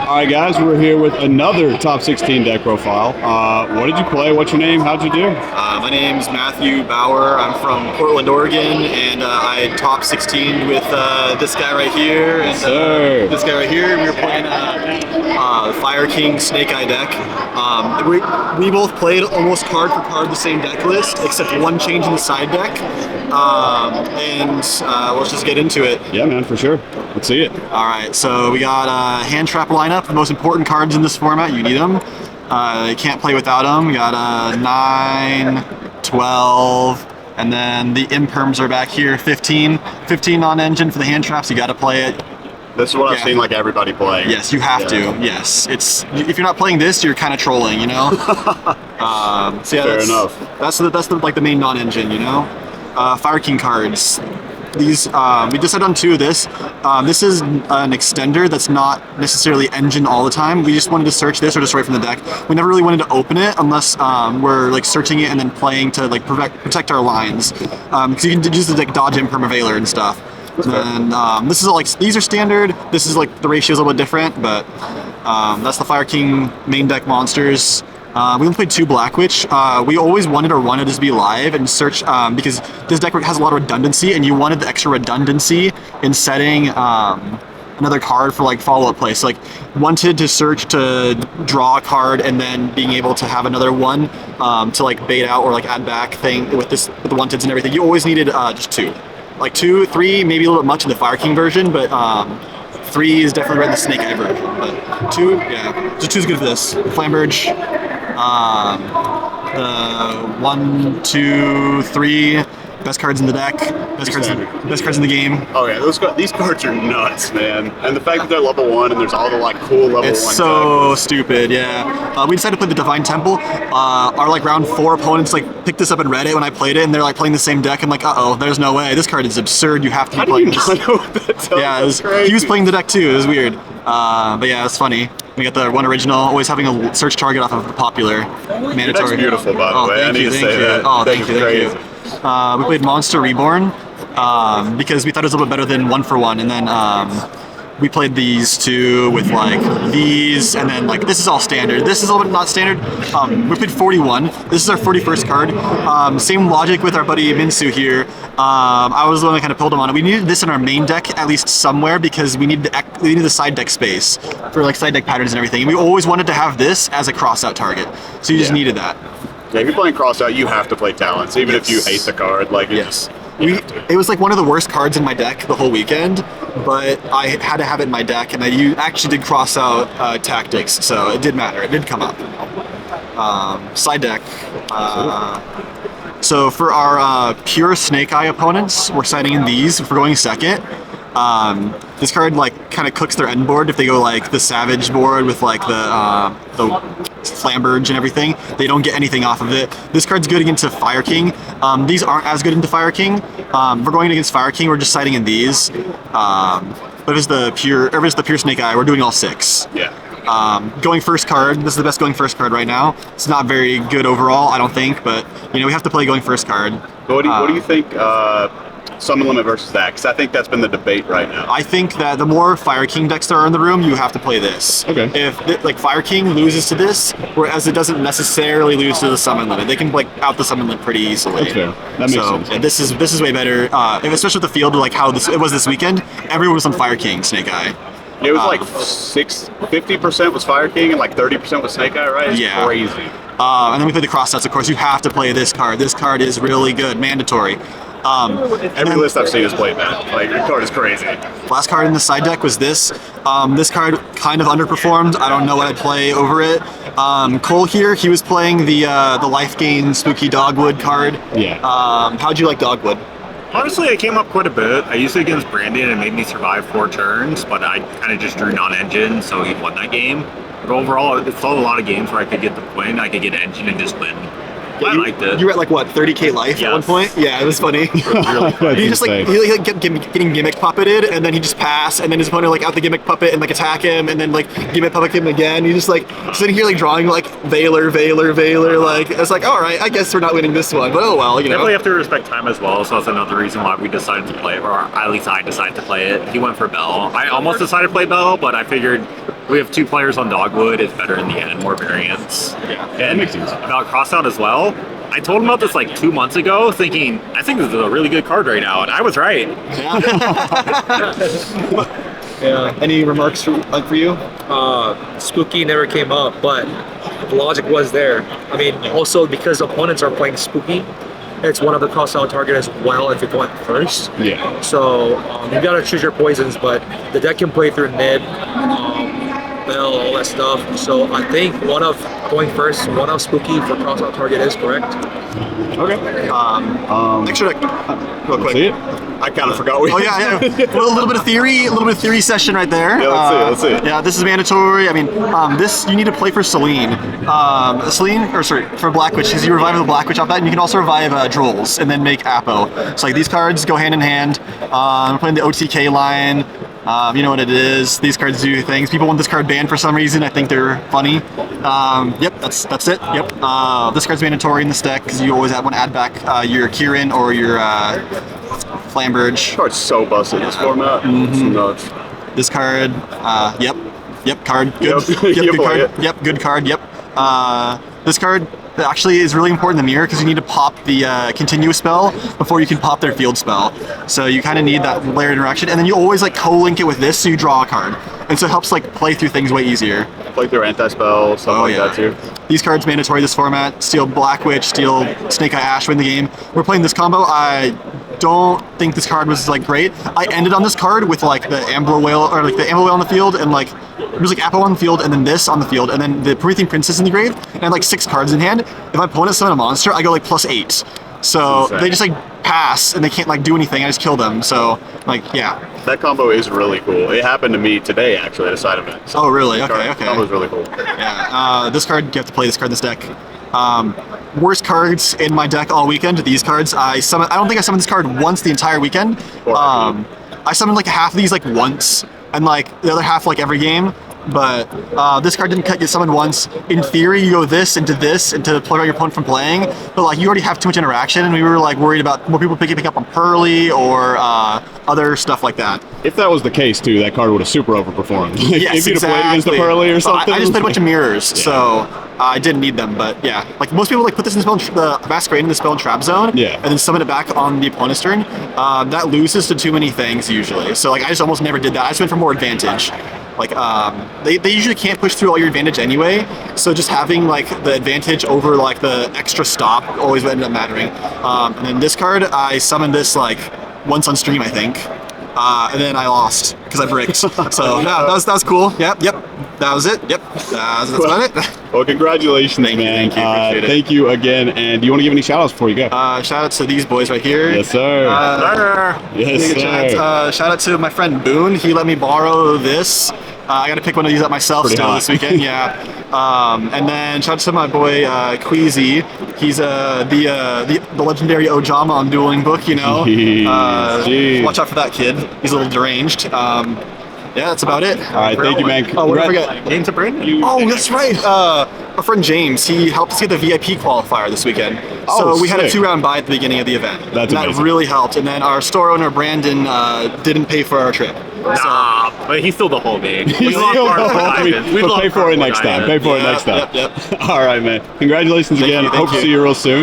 All right, guys, we're here with another top 16 deck profile. What did you play? What's your name? How'd you do? My name's Matthew Bauer. I'm from Portland, Oregon, and I top 16 with this guy right here and this guy right here. We were playing the Fire King Snake Eye deck. We both played almost card for card the same deck list, except one change in the side deck. Let's just get into it. Yeah, man, for sure. Let's see it. All right, so we got a hand trap lineup. The most important cards in this format. You need them. You can't play without them. We got 9, 12, and then the imperms are back here. 15 non-engine for the hand traps. You got to play it. This is what I've seen like everybody play. Yes, you have to. Yes, it's if you're not playing this, you're kind of trolling, you know. Fair enough. That's like the main non-engine, you know. Fire King cards. These we decided on 2 of this. This is an extender that's not necessarily engine all the time. We just wanted to search this or just right from the deck. We never really wanted to open it unless we're like searching it and then playing to like protect our lines. Because you can use the like dodge Impermavaler and stuff. And this is like these are standard. This is like the ratio is a little bit different, but that's the Fire King main deck monsters. We only played 2 Black Witch. We always wanted or wanted to be live and search because this deck has a lot of redundancy, and you wanted the extra redundancy in setting another card for like follow-up play. So like wanted to search to draw a card and then being able to have another one to like bait out or like add back thing with this with the wanteds and everything. You always needed just 2, like 2, 3, maybe a little bit much in the Fire King version, but 3 is definitely right in the Snake Eye version. But 2, yeah, just 2 is good for this. Flamberge. The 1, 2, 3 best cards in the deck, best cards in the game. Oh yeah, these cards are nuts, man. And the fact that they're level 1 and there's all the like cool level 1. It's so stupid, yeah. We decided to play the Divine Temple. Our like round 4 opponents like picked this up and read it when I played it, and they're like playing the same deck. I'm like, there's no way. This card is absurd. You have to be playing this. How do you not know what that tells? Yeah, he was playing the deck too. It was weird. But yeah, it's funny. We got the one original, always having a search target off of the popular mandatory. That's beautiful, by the way. I need to say that. Oh, thank you. We played Monster Reborn because we thought it was a little bit better than 1 for 1, and then we played these 2 with like these, and then like this is all standard. This is a little bit not standard. We played 41. This is our 41st card. Same logic with our buddy Minsu here. I was the one that kind of pulled him on it. We needed this in our main deck at least somewhere because we needed the side deck space for like side deck patterns and everything. And we always wanted to have this as a crossout target, so you just needed that. Yeah, if you're playing crossout, you have to play Talents, even if you hate the card. Like, it was like one of the worst cards in my deck the whole weekend, but I had to have it in my deck, and I actually did crossout tactics, so it did matter. It did come up. Side deck. So for our pure Snake Eye opponents, we're setting in these. If we're going second, this card like kind of cooks their end board if they go like the Savage board with like the Flamberge and everything. They don't get anything off of it. This card's good against a Fire King. These aren't as good into Fire King. If we're going against Fire King, we're just siding in these. But if it's the pure Snake Eye, we're doing all 6. Yeah. Going first card. This is the best going first card right now. It's not very good overall, I don't think, but you know we have to play going first card. But what do you think? Summon Limit versus that, because I think that's been the debate right now. I think that the more Fire King decks there are in the room, you have to play this. Okay. If like Fire King loses to this, whereas it doesn't necessarily lose to the Summon Limit, they can like out the Summon Limit pretty easily. That's fair. That makes sense. Yeah, this is way better, especially with the field like how it was this weekend. Everyone was on Fire King Snake Eye. It was like 50% was Fire King and like 30% was Snake Eye, right? It's crazy. And then we played the cross sets. Of course, you have to play this card. This card is really good, mandatory. Every list I've seen has played that. Like, your card is crazy. Last card in the side deck was this. This card kind of underperformed. I don't know what I'd play over it. Cole here, he was playing the life gain spooky Dogwood card. Yeah. How'd you like Dogwood? Honestly, I came up quite a bit. I used it against Brandon and it made me survive 4 turns, but I kind of just drew non-engine, so he won that game. But overall, it's still a lot of games where I could get the win, I could get engine and just win. I liked it. You were at like what, 30k life at one Yes. point? Yeah, it was funny. That's He just like insane. getting gimmick puppeted, and then he just pass, and then his opponent like out the gimmick puppet and like attack him, and then like gimmick puppet him again. You just like sitting here like drawing like Valor. Like it's like, all right, I guess we're not winning this one, but oh well, you know. Definitely have to respect time as well, so that's another reason why we decided to play it, or at least I decided to play it. He went for Bell. I almost decided to play Bell, but I figured we have 2 players on Dogwood, it's better in the end, more variants. Yeah, And that makes sense. about Crossout as well, I told him about this like 2 months ago, thinking, I think this is a really good card right now, and I was right. Yeah. Any remarks for you? Spooky never came up, but the logic was there. I mean, also because opponents are playing Spooky, it's one of the cross-out target as well if you're going first. Yeah. So you gotta choose your poisons, but the deck can play through Nid, Bell, all that stuff. So I think one of going first, one of Spooky for cross-out target is correct. Okay. Extra deck, real quick. See it? I kind of forgot. Oh yeah. Well, a little bit of theory session right there. Yeah, let's see it. Yeah, this is mandatory. I mean, this you need to play for Celine. For Black Witch, because you revive the Black Witch off that, and you can also revive Drolls and then make Apo. So like these cards go hand in hand. I'm playing the OTK line. You know what it is. These cards do things. People want this card banned for some reason. I think they're funny. Yep, that's it. Yep. This card's mandatory in this deck because you always want to add back your Kieran or your Flamberge. Card's so busted in this format. It's nuts. This card, yep, card, good, Yep. yep, You good play card, it. yep, good card, yep. This card actually is really important in the mirror because you need to pop the continuous spell before you can pop their field spell. So you kind of need that layered interaction, and then you always like co-link it with this so you draw a card, and so it helps like play through things way easier. Play through anti-spell, stuff like that too. These cards mandatory this format. Steal Black Witch, steal Snake Eye Ash, win the game. We're playing this combo. I don't think this card was like great. I ended on this card with like the Ambler Whale or like the Ambler Whale on the field, and like it was like Apo on the field, and then this on the field, and then the Promethean Princess in the grave, and I had like 6 cards in hand. If my opponent summon a monster, I go like +8. So they just like pass and they can't like do anything. I just kill them. So like yeah. That combo is really cool. It happened to me today actually at a side event. So Oh really? Okay. The combo's really cool. Yeah, this card, you have to play this card in this deck. Worst cards in my deck all weekend, these cards. I don't think I summoned this card once the entire weekend. I summoned like half of these like once, and like the other half like every game. But this card didn't get summoned once. In theory, you go this into prevent your opponent from playing, but like you already have too much interaction, and we were like worried about more people picking up on Pearly or other stuff like that. If that was the case too, that card would have super overperformed. Like, Yes, if you'd have exactly. played against the Pearly or something. I just played a bunch of mirrors, so I didn't need them. But yeah, like most people like put this in the Masquerade in the spell and trap zone, and then summon it back on the opponent's turn. That loses to too many things usually. So like I just almost never did that. I just went for more advantage. Like they usually can't push through all your advantage anyway, so just having like the advantage over like the extra stop always ended up mattering. And then this card, I summoned this like once on stream I think, and then I lost because I bricked. So yeah, that was cool. Yep, that was it. Yep, that's about it. Well, congratulations, man. Thank you, appreciate it. Thank you again. And do you want to give any shout outs before you go? Shout out to these boys right here. Yes, sir. Yes, sir. Shout out to my friend Boone. He let me borrow this. I got to pick one of these up myself Pretty still hot. this weekend. Yeah. And then shout out to my boy Queasy. He's the legendary Ojama on Dueling Book. You know. Jeez. Watch out for that kid. He's a little deranged. Yeah, that's about it. All right, thank you, man. Oh, what did I forget? Game to Brandon. Oh, that's right. Our friend James, he helped us get the VIP qualifier this weekend. Oh, so we had a sick. 2-round bye at the beginning of the event. That's that amazing. really helped. And then our store owner Brandon didn't pay for our trip. Nah, but he's still the whole game. He's still but pay for it next time. Pay for it next time. Yep. All right, man. Congratulations again. you, thank Hope to you. see you real soon.